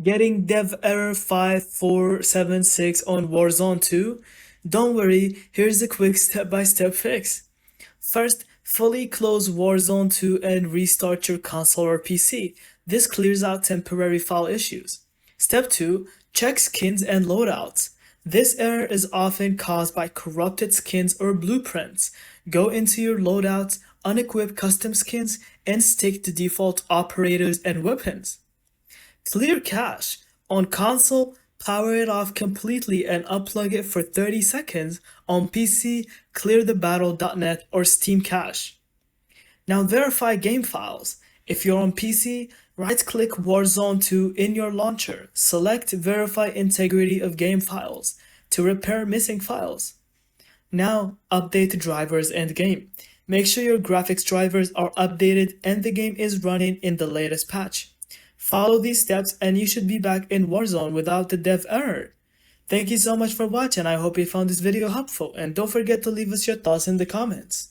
Getting dev error 5476 on Warzone 2? Don't worry, here's a quick step-by-step fix. First, fully close Warzone 2 and restart your console or PC. This clears out temporary file issues. Step 2, check skins and loadouts. This error is often caused by corrupted skins or blueprints. Go into your loadouts, unequip custom skins, and stick to default operators and weapons. Clear cache. On console, power it off completely and unplug it for 30 seconds. On PC, clear the battle.net or Steam cache. Now verify game files. If you're on PC, right-click Warzone 2 in your launcher. Select Verify Integrity of Game Files to repair missing files. Now update drivers and game. Make sure your graphics drivers are updated and the game is running in the latest patch. Follow these steps and you should be back in Warzone without the dev error. Thank you so much for watching. I hope you found this video helpful and don't forget to leave us your thoughts in the comments.